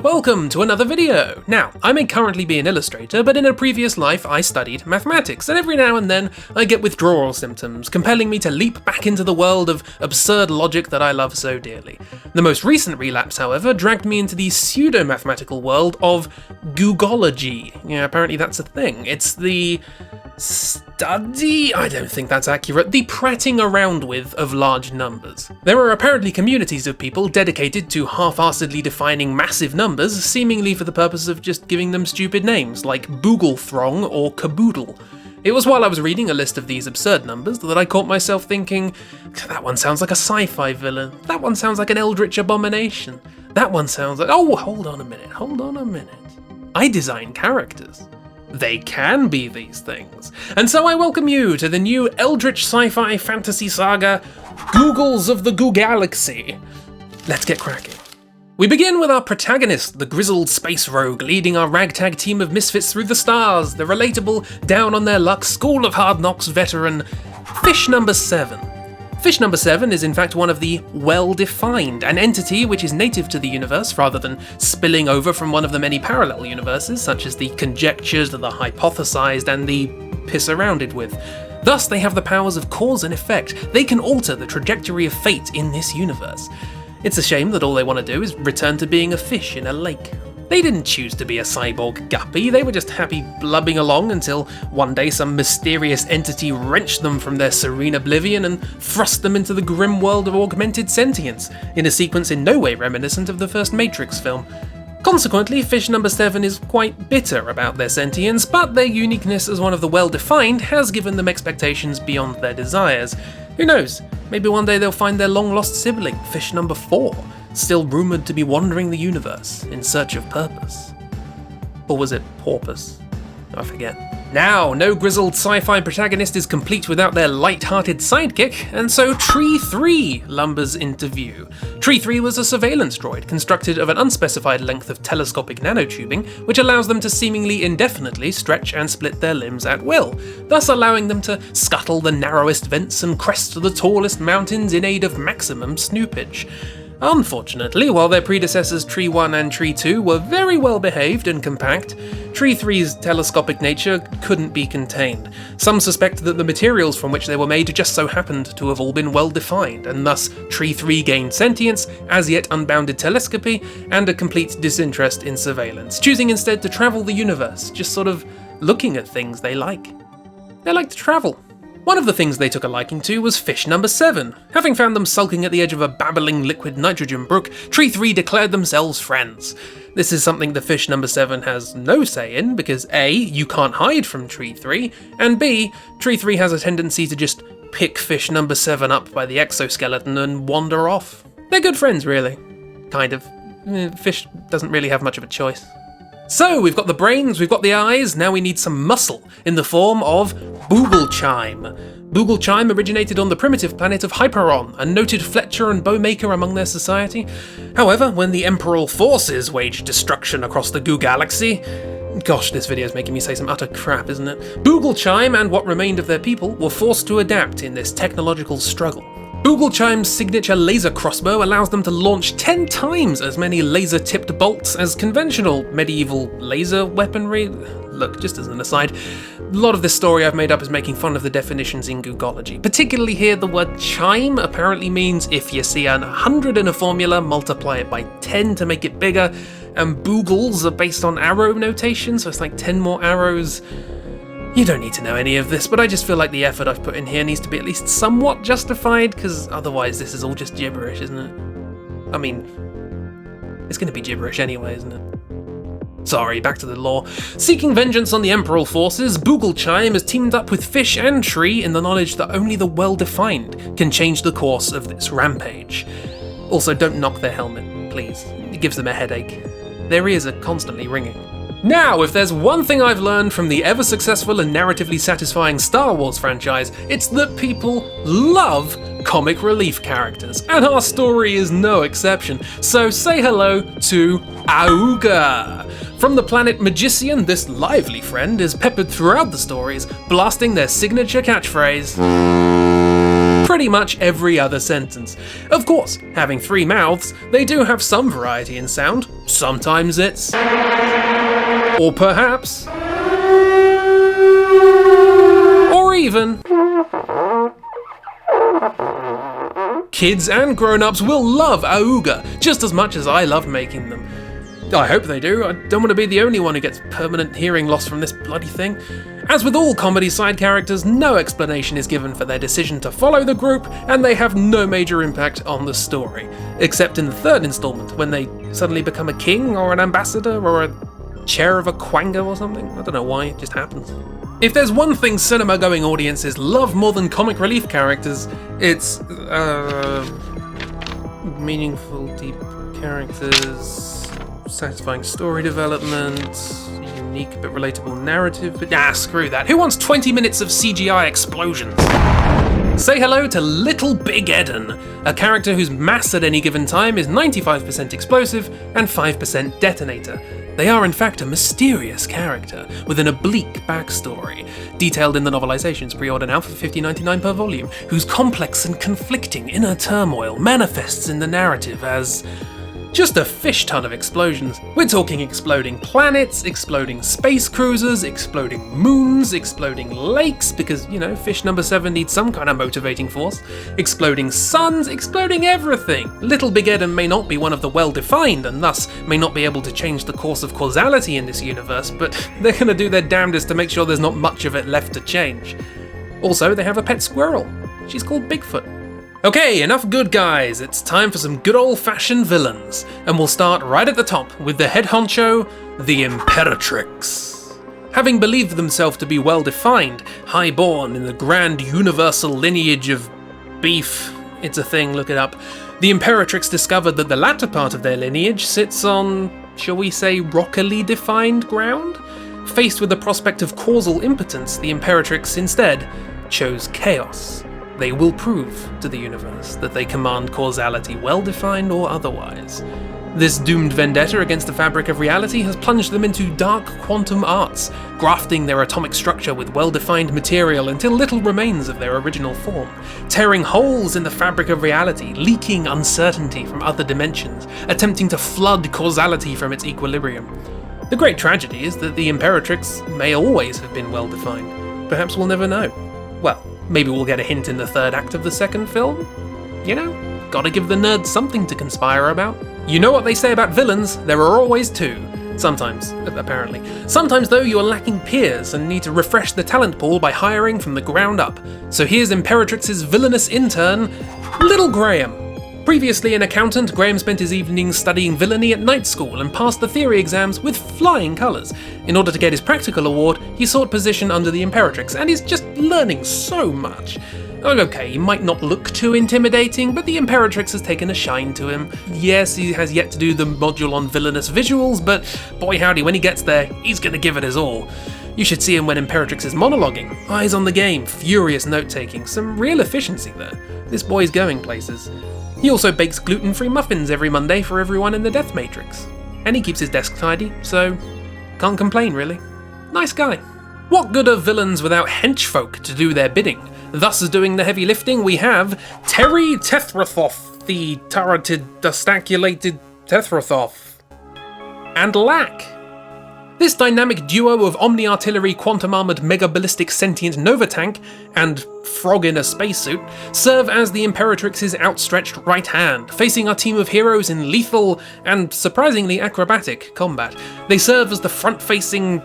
welcome to another video! Now, I may currently be an illustrator, but in a previous life I studied mathematics, and every now and then I get withdrawal symptoms, compelling me to leap back into the world of absurd logic that I love so dearly. The most recent relapse, however, dragged me into the pseudo-mathematical world of Googology. Yeah, apparently that's a thing. It's the study? I don't think that's accurate. The prating around with of large numbers. There are apparently communities of people dedicated to half-assedly defining massive numbers, seemingly for the purpose of just giving them stupid names, like Bugle Throng or Caboodle. It was while I was reading a list of these absurd numbers that I caught myself thinking, that one sounds like a sci-fi villain, that one sounds like an eldritch abomination, that one sounds like— oh, hold on a minute. I design characters. They can be these things. And so I welcome you to the new eldritch sci-fi fantasy saga, Googles of the Googalaxy. Let's get cracking. We begin with our protagonist, the grizzled space rogue, leading our ragtag team of misfits through the stars, the relatable, down-on-their-luck, School of Hard Knocks veteran, Fish Number 7. Fish Number 7 is in fact one of the well-defined, an entity which is native to the universe rather than spilling over from one of the many parallel universes, such as the conjectured, the hypothesized, and the piss-arounded with. Thus, they have the powers of cause and effect. They can alter the trajectory of fate in this universe. It's a shame that all they want to do is return to being a fish in a lake. They didn't choose to be a cyborg guppy, they were just happy blubbing along until one day some mysterious entity wrenched them from their serene oblivion and thrust them into the grim world of augmented sentience, in a sequence in no way reminiscent of the first Matrix film. Consequently, Fish Number 7 is quite bitter about their sentience, but their uniqueness as one of the well-defined has given them expectations beyond their desires. Who knows, maybe one day they'll find their long-lost sibling, Fish Number 4, still rumoured to be wandering the universe in search of purpose. Or was it porpoise? I forget. Now, no grizzled sci-fi protagonist is complete without their light-hearted sidekick, and so Tree 3 lumbers into view. Tree 3 was a surveillance droid constructed of an unspecified length of telescopic nanotubing, which allows them to seemingly indefinitely stretch and split their limbs at will, thus allowing them to scuttle the narrowest vents and crest the tallest mountains in aid of maximum snoopage. Unfortunately, while their predecessors Tree 1 and Tree 2 were very well behaved and compact, Tree 3's telescopic nature couldn't be contained. Some suspect that the materials from which they were made just so happened to have all been well defined, and thus Tree 3 gained sentience, as yet unbounded telescopy, and a complete disinterest in surveillance, choosing instead to travel the universe, just sort of looking at things they like. They like to travel. One of the things they took a liking to was Fish Number 7. Having found them sulking at the edge of a babbling liquid nitrogen brook, Tree 3 declared themselves friends. This is something the Fish Number 7 has no say in, because A, you can't hide from Tree 3, and B, Tree 3 has a tendency to just pick Fish Number 7 up by the exoskeleton and wander off. They're good friends, really. Kind of. Fish doesn't really have much of a choice. So, we've got the brains, we've got the eyes, now we need some muscle, in the form of Bugle Chime. Bugle Chime originated on the primitive planet of Hyperon, a noted fletcher and bowmaker among their society. However, when the Emperor forces waged destruction across the Googalaxy— gosh, this video's making me say some utter crap, isn't it? Bugle Chime and what remained of their people were forced to adapt in this technological struggle. Bugle Chime's signature laser crossbow allows them to launch 10 times as many laser-tipped bolts as conventional medieval laser weaponry. Look, just as an aside, a lot of this story I've made up is making fun of the definitions in Googology. Particularly here, the word chime apparently means if you see an 100 in a formula, multiply it by 10 to make it bigger, and boogles are based on arrow notation, so it's like 10 more arrows. You don't need to know any of this, but I just feel like the effort I've put in here needs to be at least somewhat justified, because otherwise this is all just gibberish, isn't it? I mean, it's going to be gibberish anyway, isn't it? Sorry, back to the lore. Seeking vengeance on the Emperor forces, Bugle Chime has teamed up with Fish and Tree in the knowledge that only the well-defined can change the course of this rampage. Also, don't knock their helmet, please. It gives them a headache. Their ears are constantly ringing. Now, if there's one thing I've learned from the ever-successful and narratively satisfying Star Wars franchise, it's that people love comic relief characters, and our story is no exception. So say hello to Auger. From the planet Magician, this lively friend is peppered throughout the stories, blasting their signature catchphrase. pretty much every other sentence. Of course, having 3 mouths, they do have some variety in sound. Sometimes it's... or perhaps... or even... Kids and grown-ups will love Auger just as much as I love making them. I hope they do. I don't want to be the only one who gets permanent hearing loss from this bloody thing. As with all comedy side characters, no explanation is given for their decision to follow the group, and they have no major impact on the story. Except in the 3rd installment, when they suddenly become a king, or an ambassador, or a chair of a quanga or something. I don't know why, it just happens. If there's one thing cinema-going audiences love more than comic relief characters, it's, meaningful, deep characters... satisfying story development, unique but relatable narrative, but screw that. Who wants 20 minutes of CGI explosions? Say hello to Little Big Eddon, a character whose mass at any given time is 95% explosive and 5% detonator. They are in fact a mysterious character with an oblique backstory, detailed in the novelizations pre-order now for $50.99 per volume, whose complex and conflicting inner turmoil manifests in the narrative as... just a fish ton of explosions. We're talking exploding planets, exploding space cruisers, exploding moons, exploding lakes, because, you know, fish number 7 needs some kind of motivating force, exploding suns, exploding everything. Little Big Eddon may not be one of the well-defined, and thus may not be able to change the course of causality in this universe, but they're gonna do their damnedest to make sure there's not much of it left to change. Also, they have a pet squirrel. She's called Bigfoot. Okay, enough good guys, it's time for some good old-fashioned villains, and we'll start right at the top with the head honcho, the Imperatrix. Having believed themselves to be well-defined, high-born in the grand universal lineage of beef, it's a thing, look it up, the Imperatrix discovered that the latter part of their lineage sits on, shall we say, rockily defined ground? Faced with the prospect of causal impotence, the Imperatrix instead chose chaos. They will prove to the universe that they command causality, well-defined or otherwise. This doomed vendetta against the fabric of reality has plunged them into dark quantum arts, grafting their atomic structure with well-defined material until little remains of their original form, tearing holes in the fabric of reality, leaking uncertainty from other dimensions, attempting to flood causality from its equilibrium. The great tragedy is that the Imperatrix may always have been well-defined. Perhaps we'll never know. Well, maybe we'll get a hint in the 3rd act of the 2nd film? You know, gotta give the nerds something to conspire about. You know what they say about villains, there are always 2. Sometimes, apparently. Sometimes though you are lacking peers and need to refresh the talent pool by hiring from the ground up. So here's Imperatrix's villainous intern, Little Graham. Previously an accountant, Graham spent his evenings studying villainy at night school and passed the theory exams with flying colours. In order to get his practical award, he sought position under the Imperatrix, and is just learning so much. Okay, he might not look too intimidating, but the Imperatrix has taken a shine to him. Yes, he has yet to do the module on villainous visuals, but boy howdy, when he gets there, he's gonna give it his all. You should see him when Imperatrix is monologuing. Eyes on the game, furious note-taking, some real efficiency there. This boy's going places. He also bakes gluten-free muffins every Monday for everyone in the Death Matrix. And he keeps his desk tidy, so can't complain really. Nice guy. What good are villains without henchfolk to do their bidding? Thus doing the heavy lifting we have Tethrathof, the turreted, dustaculated Tethrathof, and Lack. This dynamic duo of omni-artillery, quantum-armoured, mega-ballistic sentient Nova tank and frog in a spacesuit serve as the Imperatrix's outstretched right hand, facing our team of heroes in lethal and surprisingly acrobatic combat. They serve as the front-facing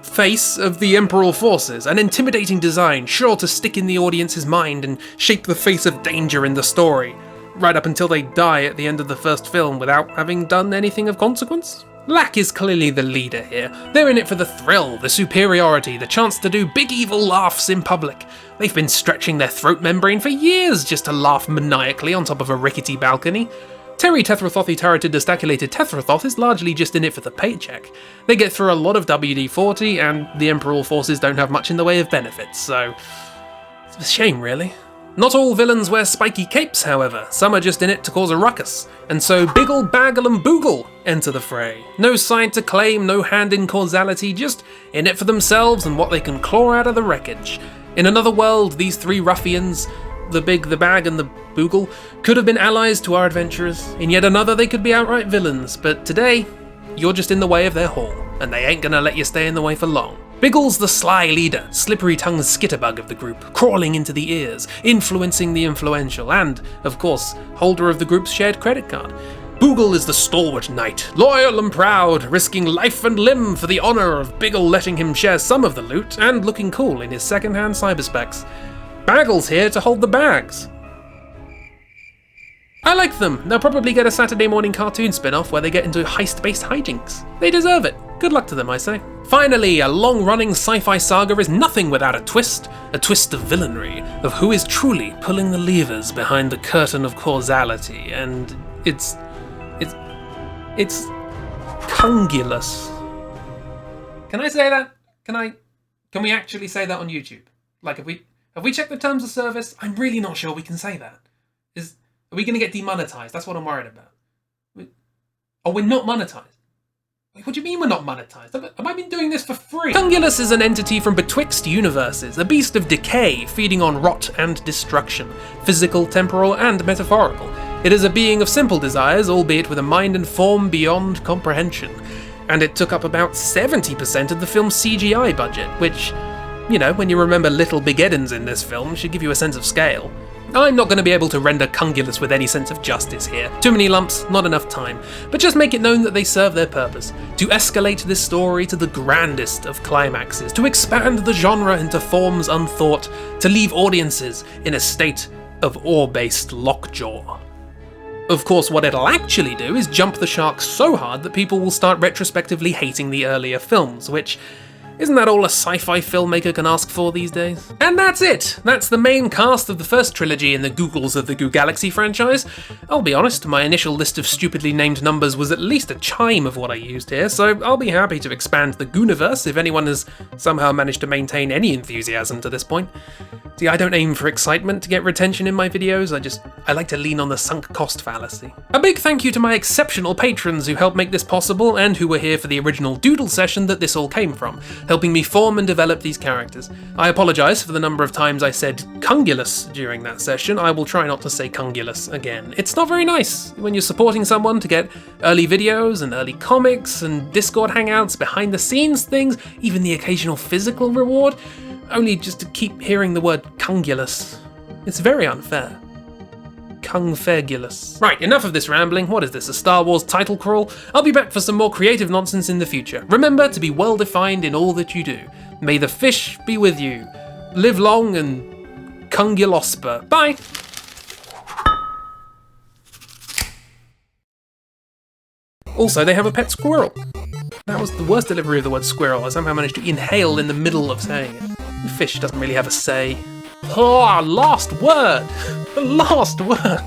face of the Emperor forces, an intimidating design sure to stick in the audience's mind and shape the face of danger in the story, right up until they die at the end of the first film without having done anything of consequence. Lack is clearly the leader here. They're in it for the thrill, the superiority, the chance to do big evil laughs in public. They've been stretching their throat membrane for years just to laugh maniacally on top of a rickety balcony. Terry Tethrathof turreted destaculated Tethrathof is largely just in it for the paycheck. They get through a lot of WD-40 and the Emperor forces don't have much in the way of benefits, so it's a shame really. Not all villains wear spiky capes, however. Some are just in it to cause a ruckus. And so Bagel and Boogle enter the fray. No side to claim, no hand in causality, just in it for themselves and what they can claw out of the wreckage. In another world, these 3 ruffians the Big, the Bag, and the Boogle could have been allies to our adventurers. In yet another, they could be outright villains. But today, you're just in the way of their haul, and they ain't gonna let you stay in the way for long. Biggle's the sly leader, slippery-tongued skitterbug of the group, crawling into the ears, influencing the influential, and, of course, holder of the group's shared credit card. Boogle is the stalwart knight, loyal and proud, risking life and limb for the honour of Biggle letting him share some of the loot, and looking cool in his second-hand cyberspecs. Bagel's here to hold the bags. I like them. They'll probably get a Saturday morning cartoon spin-off where they get into heist-based hijinks. They deserve it. Good luck to them, I say. Finally, a long-running sci-fi saga is nothing without a twist of villainy, of who is truly pulling the levers behind the curtain of causality, and it's cungulous. Can I say that? Can we actually say that on YouTube? Like, have we checked the terms of service? I'm really not sure we can say that. Are we going to get demonetized? That's what I'm worried about. We're not monetized. What do you mean we're not monetized? Have I been doing this for free? Cungulus is an entity from betwixt universes, a beast of decay feeding on rot and destruction, physical, temporal, and metaphorical. It is a being of simple desires, albeit with a mind and form beyond comprehension. And it took up about 70% of the film's CGI budget, which, you know, when you remember little Big Eddons in this film, should give you a sense of scale. I'm not going to be able to render Cungulus with any sense of justice here. Too many lumps, not enough time. But just make it known that they serve their purpose. To escalate this story to the grandest of climaxes. To expand the genre into forms unthought. To leave audiences in a state of awe-based lockjaw. Of course, what it'll actually do is jump the shark so hard that people will start retrospectively hating the earlier films, which... isn't that all a sci-fi filmmaker can ask for these days? And that's it! That's the main cast of the first trilogy in the Googols of the Googalaxy franchise. I'll be honest, my initial list of stupidly named numbers was at least a chime of what I used here, so I'll be happy to expand the Gooniverse if anyone has somehow managed to maintain any enthusiasm to this point. See, I don't aim for excitement to get retention in my videos, I like to lean on the sunk cost fallacy. A big thank you to my exceptional patrons who helped make this possible and who were here for the original doodle session that this all came from, helping me form and develop these characters. I apologise for the number of times I said cungulus during that session. I will try not to say cungulus again. It's not very nice when you're supporting someone to get early videos and early comics and Discord hangouts, behind the scenes things, even the occasional physical reward, only just to keep hearing the word cungulus. It's very unfair. Cungfegulus. Right, enough of this rambling. What is this, a Star Wars title crawl? I'll be back for some more creative nonsense in the future. Remember to be well defined in all that you do. May the fish be with you. Live long and cungulosper. Bye! Also, they have a pet squirrel. That was the worst delivery of the word squirrel. I somehow managed to inhale in the middle of saying it. Fish doesn't really have a say. Oh, last word! The last word!